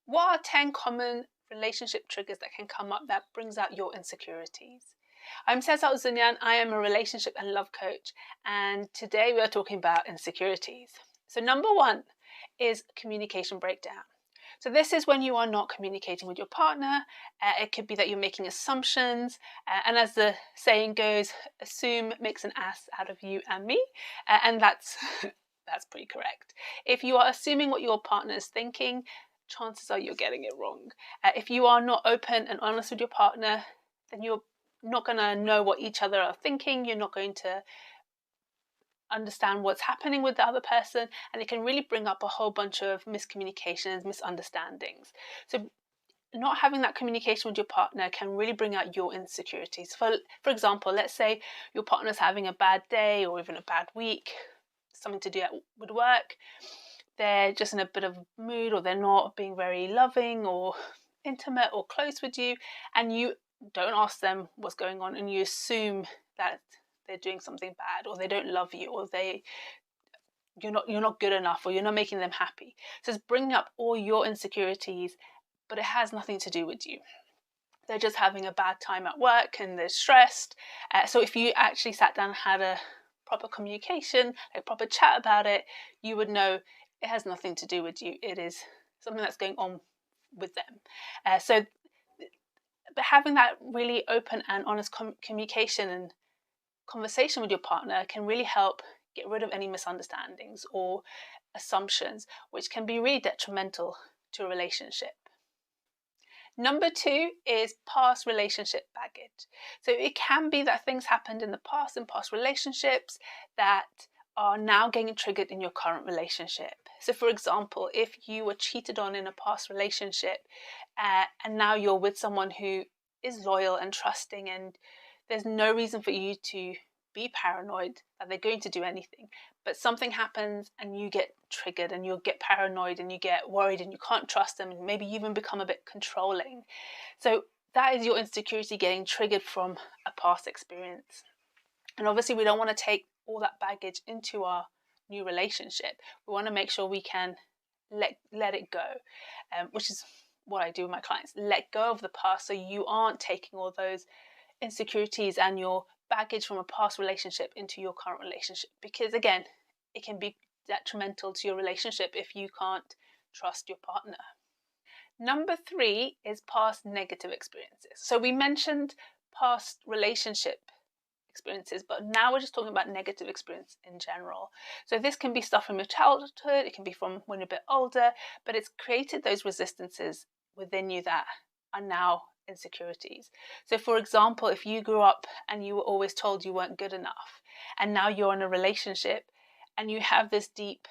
What are 10 common relationship triggers that can come up that brings out your insecurities? I'm Ceza Ouzounian. I am a relationship and love coach, and today we are talking about insecurities. So number one is communication breakdown. So this is when you are not communicating with your partner. It could be that you're making assumptions, and as the saying goes, assume makes an ass out of you and me, and that's that's pretty correct. If you are assuming what your partner is thinking, chances are you're getting it wrong. If you are not open and honest with your partner, then you're not going to know what each other are thinking. You're not going to understand what's happening with the other person, and it can really bring up a whole bunch of miscommunications, misunderstandings. So not having that communication with your partner can really bring out your insecurities. For example, let's say your partner's having a bad day or even a bad week, something to do with work. They're just in a bit of a mood, or they're not being very loving or intimate or close with you, and you don't ask them what's going on, and you assume that they're doing something bad, or they don't love you, or you're not good enough, or you're not making them happy. So it's bringing up all your insecurities, but it has nothing to do with you. They're just having a bad time at work and they're stressed. So if you actually sat down and had a proper communication, a proper chat about it, you would know it has nothing to do with you. It is something that's going on with them. But having that really open and honest communication and conversation with your partner can really help get rid of any misunderstandings or assumptions, which can be really detrimental to a relationship. Number two is past relationship baggage. So it can be that things happened in the past, in past relationships, that are now getting triggered in your current relationship. So for example, if you were cheated on in a past relationship, and now you're with someone who is loyal and trusting, and there's no reason for you to be paranoid that they're going to do anything, but something happens and you get triggered and you get paranoid and you get worried and you can't trust them, and maybe you even become a bit controlling. So that is your insecurity getting triggered from a past experience. And obviously we don't want to take all that baggage into our new relationship. We want to make sure we can let it go, which is what I do with my clients. Let go of the past, so you aren't taking all those insecurities and your baggage from a past relationship into your current relationship, because again, it can be detrimental to your relationship if you can't trust your partner. Number three is past negative experiences. So we mentioned past relationship experiences, but now we're just talking about negative experience in general. So this can be stuff from your childhood, it can be from when you're a bit older, but it's created those resistances within you that are now insecurities. So for example, if you grew up and you were always told you weren't good enough, and now you're in a relationship and you have this deep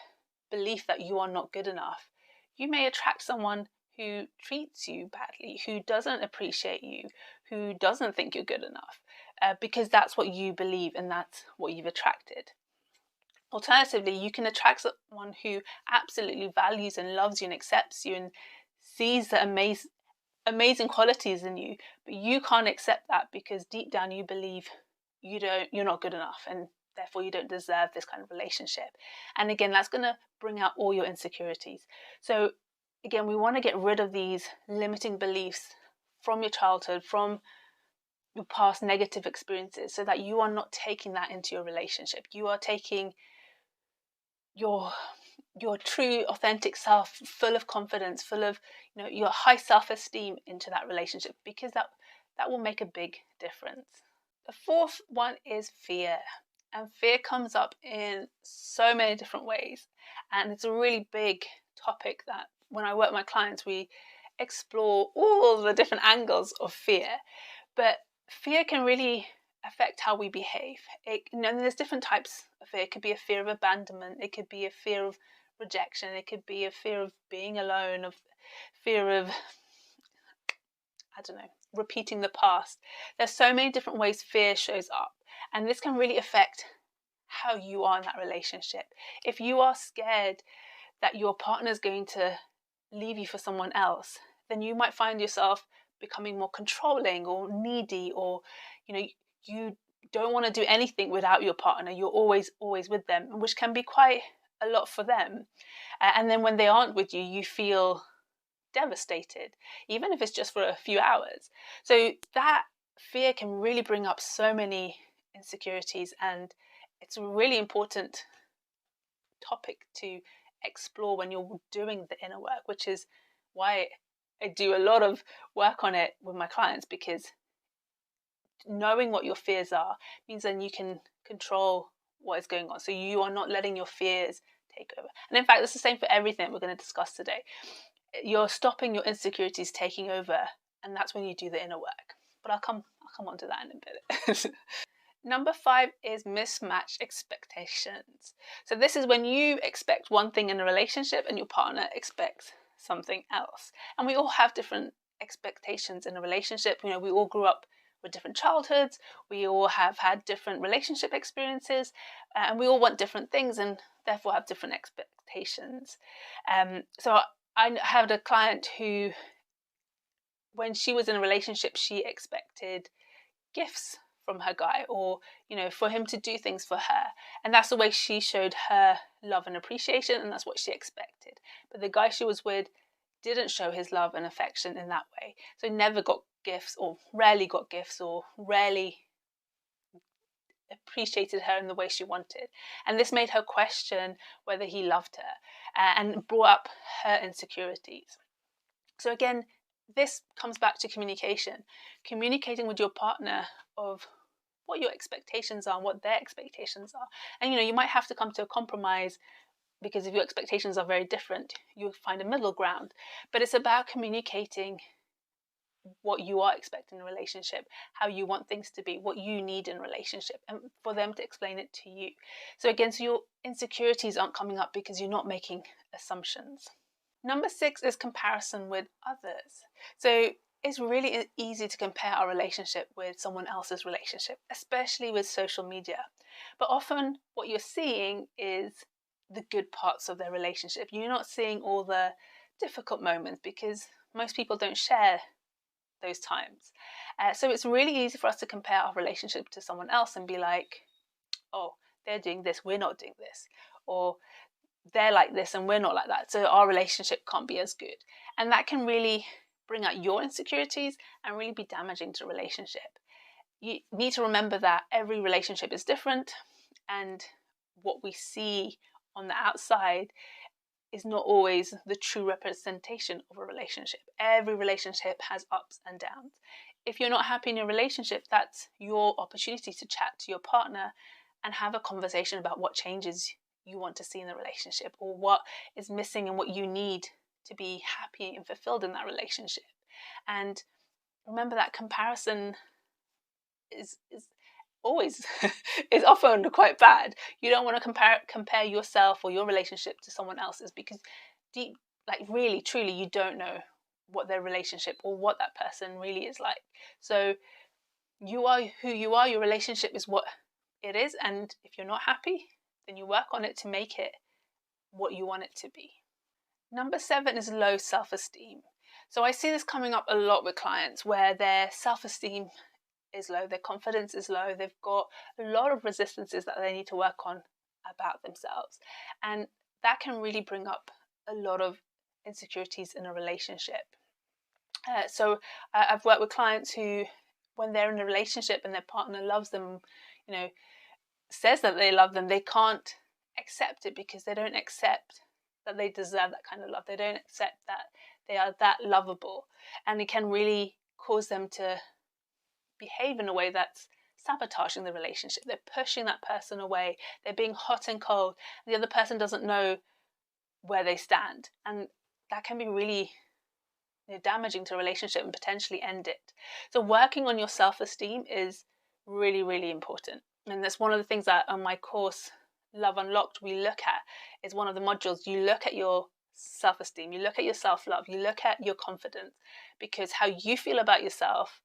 belief that you are not good enough, you may attract someone who treats you badly, who doesn't appreciate you, who doesn't think you're good enough, because that's what you believe and that's what you've attracted. Alternatively, you can attract someone who absolutely values and loves you and accepts you and sees the amazing qualities in you, but you can't accept that because deep down you believe you're not good enough, and therefore you don't deserve this kind of relationship. And again, that's going to bring out all your insecurities. So again, we want to get rid of these limiting beliefs from your childhood, from your past negative experiences, so that you are not taking that into your relationship. You are taking your true authentic self, full of confidence, full of your high self-esteem into that relationship, because that will make a big difference. The fourth one is fear, and fear comes up in so many different ways, and it's a really big topic that when I work with my clients we explore all the different angles of fear. But fear can really affect how we behave. There's different types of fear. It could be a fear of abandonment, it could be a fear of rejection, it could be a fear of being alone, of fear of, I don't know, repeating the past. There's so many different ways fear shows up, and this can really affect how you are in that relationship. If you are scared that your partner is going to leave you for someone else, then you might find yourself becoming more controlling or needy, or you don't want to do anything without your partner. You're always with them, which can be quite a lot for them. And then when they aren't with you, you feel devastated, even if it's just for a few hours. So that fear can really bring up so many insecurities, and it's a really important topic to explore when you're doing the inner work, which is why I do a lot of work on it with my clients, because knowing what your fears are means then you can control what is going on. So you are not letting your fears take over. And in fact, it's the same for everything we're going to discuss today. You're stopping your insecurities taking over, and that's when you do the inner work. But I'll come on to that in a bit. Number 5 is mismatched expectations. So this is when you expect one thing in a relationship and your partner expects something else. And we all have different expectations in a relationship. We all grew up with different childhoods. We all have had different relationship experiences, and we all want different things and therefore have different expectations. So I had a client who, when she was in a relationship, she expected gifts from her guy, or for him to do things for her, and that's the way she showed her love and appreciation, and that's what she expected. But the guy she was with didn't show his love and affection in that way, so he never got gifts, or rarely got gifts, or rarely appreciated her in the way she wanted. And this made her question whether he loved her, and brought up her insecurities. So again, this comes back to communicating with your partner of what your expectations are and what their expectations are. And you might have to come to a compromise, because if your expectations are very different, you'll find a middle ground. But it's about communicating what you are expecting in a relationship, how you want things to be, what you need in a relationship, and for them to explain it to you. So again, so your insecurities aren't coming up because you're not making assumptions. Number 6 is comparison with others. So it's really easy to compare our relationship with someone else's relationship, especially with social media. But often what you're seeing is the good parts of their relationship. You're not seeing all the difficult moments, because most people don't share those times. So it's really easy for us to compare our relationship to someone else and be like, oh, they're doing this, we're not doing this. Or they're like this and we're not like that, so our relationship can't be as good. And that can really bring out your insecurities and really be damaging to the relationship. You need to remember that every relationship is different, and what we see on the outside is not always the true representation of a relationship. Every relationship has ups and downs. If you're not happy in your relationship, that's your opportunity to chat to your partner and have a conversation about what changes you want to see in the relationship, or what is missing and what you need to be happy and fulfilled in that relationship. And remember that comparison is always is often quite bad. You don't want to compare yourself or your relationship to someone else's, because really truly you don't know what their relationship or what that person really is like. So you are who you are, your relationship is what it is, and if you're not happy, then you work on it to make it what you want it to be. Number 7 is low self-esteem. So I see this coming up a lot with clients, where their self-esteem is low, their confidence is low, they've got a lot of resistances that they need to work on about themselves. And that can really bring up a lot of insecurities in a relationship. So I've worked with clients who, when they're in a relationship and their partner loves them, says that they love them, they can't accept it, because they don't accept that they deserve that kind of love. They don't accept that they are that lovable, and it can really cause them to behave in a way that's sabotaging the relationship. They're pushing that person away, they're being hot and cold, the other person doesn't know where they stand, and that can be really damaging to a relationship and potentially end it. So working on your self-esteem is really, really important. And that's one of the things that on my course, Love Unlocked, we look at, is one of the modules. You look at your self-esteem, you look at your self-love, you look at your confidence, because how you feel about yourself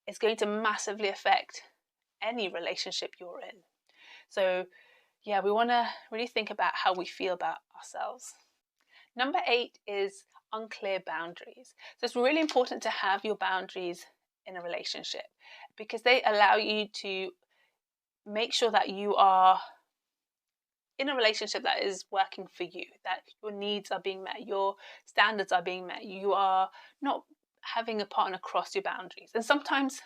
is going to massively affect any relationship you're in. So yeah, we want to really think about how we feel about ourselves. Number 8 is unclear boundaries. So it's really important to have your boundaries in a relationship, because they allow you to make sure that you are in a relationship that is working for you, that your needs are being met, your standards are being met, you are not having a partner cross your boundaries. And sometimes,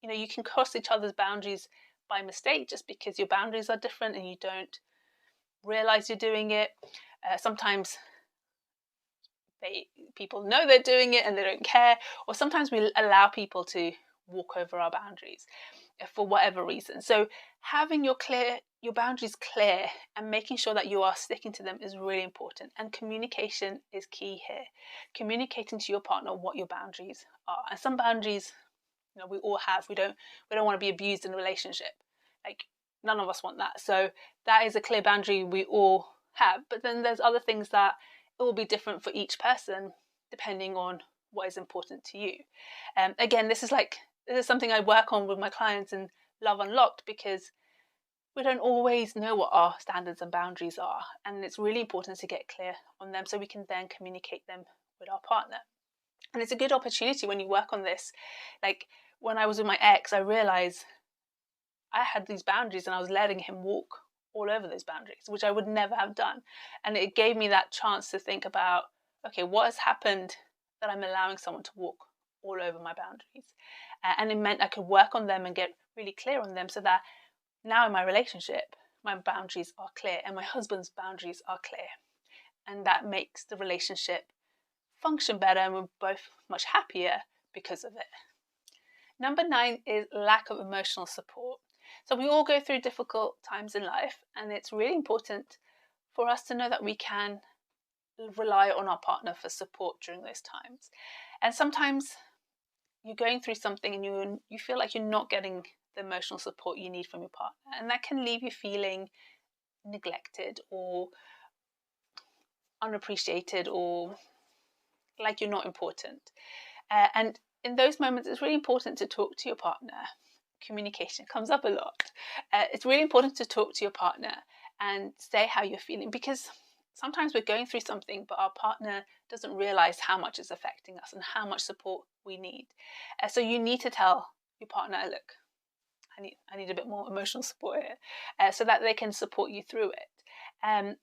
you can cross each other's boundaries by mistake just because your boundaries are different and you don't realize you're doing it. Sometimes people know they're doing it and they don't care, or sometimes we allow people to walk over our boundaries for whatever reason. So having your boundaries clear and making sure that you are sticking to them is really important, and communication is key here. Communicating to your partner what your boundaries are. And some boundaries, we all have. We don't want to be abused in a relationship. Like, none of us want that. So that is a clear boundary we all have. But then there's other things that it will be different for each person depending on what is important to you. Again, this is something I work on with my clients in Love Unlocked, because we don't always know what our standards and boundaries are, and it's really important to get clear on them so we can then communicate them with our partner. And it's a good opportunity when you work on this. Like, when I was with my ex, I realized I had these boundaries and I was letting him walk all over those boundaries, which I would never have done. And it gave me that chance to think about, okay, what has happened that I'm allowing someone to walk all over my boundaries? And it meant I could work on them and get really clear on them, so that now in my relationship, my boundaries are clear and my husband's boundaries are clear. And that makes the relationship function better, and we're both much happier because of it. Number 9 is lack of emotional support. So we all go through difficult times in life, and it's really important for us to know that we can rely on our partner for support during those times. And sometimes you're going through something and you feel like you're not getting the emotional support you need from your partner, and that can leave you feeling neglected or unappreciated, or like you're not important. And in those moments, it's really important to talk to your partner. Communication comes up a lot. It's really important to talk to your partner and say how you're feeling, because sometimes we're going through something, but our partner doesn't realize how much it's affecting us and how much support we need. So you need to tell your partner, look, I need a bit more emotional support here, so that they can support you through it.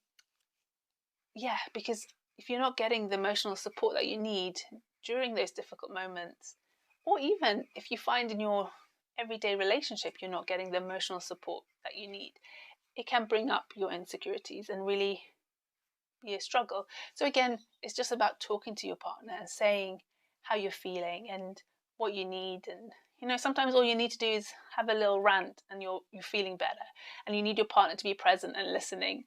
Because if you're not getting the emotional support that you need during those difficult moments, or even if you find in your everyday relationship you're not getting the emotional support that you need, it can bring up your insecurities and really be a struggle. So again, it's just about talking to your partner and saying how you're feeling and what you need. And sometimes all you need to do is have a little rant and you're feeling better, and you need your partner to be present and listening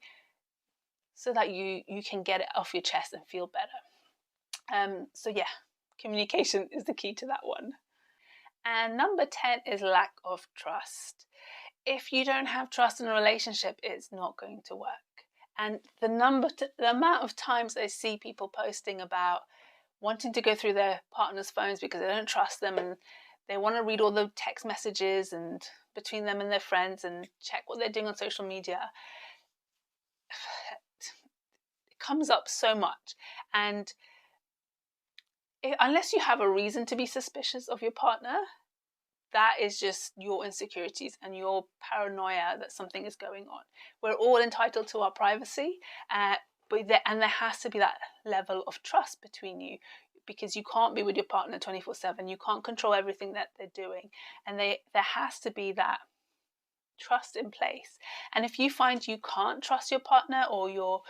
so that you can get it off your chest and feel better. Communication is the key to that one. And number 10 is lack of trust. If you don't have trust in a relationship, it's not going to work. And the amount of times I see people posting about wanting to go through their partner's phones because they don't trust them, and they want to read all the text messages and between them and their friends and check what they're doing on social media. It comes up so much. And unless you have a reason to be suspicious of your partner, that is just your insecurities and your paranoia that something is going on. We're all entitled to our privacy, but there has to be that level of trust between you, because you can't be with your partner 24/7. You can't control everything that they're doing, and there has to be that trust in place. And if you find you can't trust your partner, or you're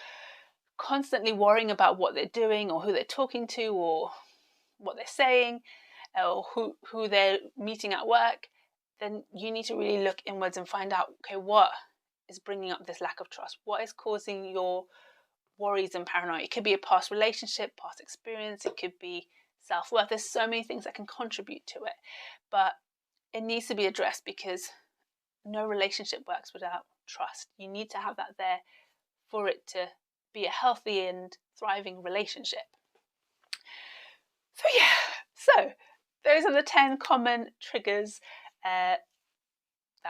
constantly worrying about what they're doing or who they're talking to or what they're saying, or who they're meeting at work, then you need to really look inwards and find out, okay, what is bringing up this lack of trust? What is causing your worries and paranoia? It could be a past relationship, past experience. It could be self-worth. There's so many things that can contribute to it, but it needs to be addressed, because no relationship works without trust. You need to have that there for it to be a healthy and thriving relationship. So those are the 10 common triggers that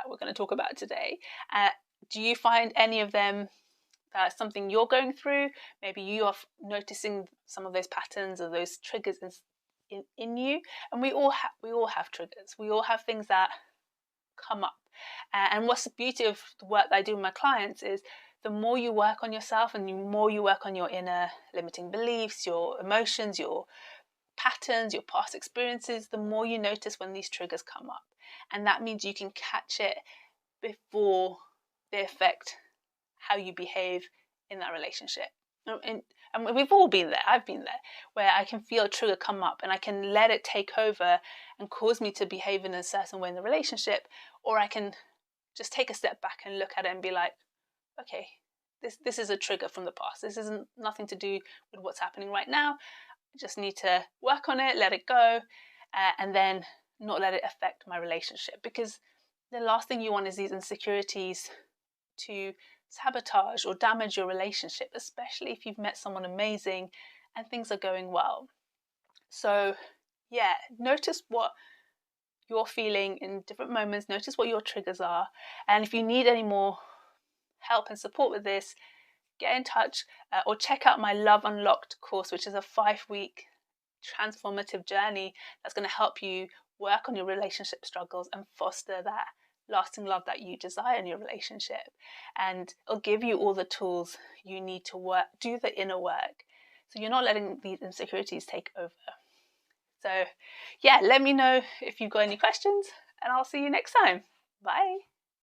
we're going to talk about today. Do you find any of them something you're going through? Maybe you are noticing some of those patterns or those triggers in you. And we all have triggers. We all have things that come up. And what's the beauty of the work that I do with my clients is the more you work on yourself and the more you work on your inner limiting beliefs, your emotions, your patterns, your past experiences, the more you notice when these triggers come up. And that means you can catch it before they affect how you behave in that relationship. And we've all been there, I've been there, where I can feel a trigger come up and I can let it take over and cause me to behave in a certain way in the relationship, or I can just take a step back and look at it and be like, okay, this is a trigger from the past. This isn't nothing to do with what's happening right now. I just need to work on it, let it go, and then not let it affect my relationship. Because the last thing you want is these insecurities to sabotage or damage your relationship, especially if you've met someone amazing and things are going well. So yeah, notice what you're feeling in different moments, notice what your triggers are, and if you need any more help and support with this, get in touch or check out my Love Unlocked course, which is a 5-week transformative journey that's going to help you work on your relationship struggles and foster that lasting love that you desire in your relationship. And it'll give you all the tools you need to do the inner work, so you're not letting these insecurities take over. So yeah, let me know if you've got any questions, and I'll see you next time. Bye.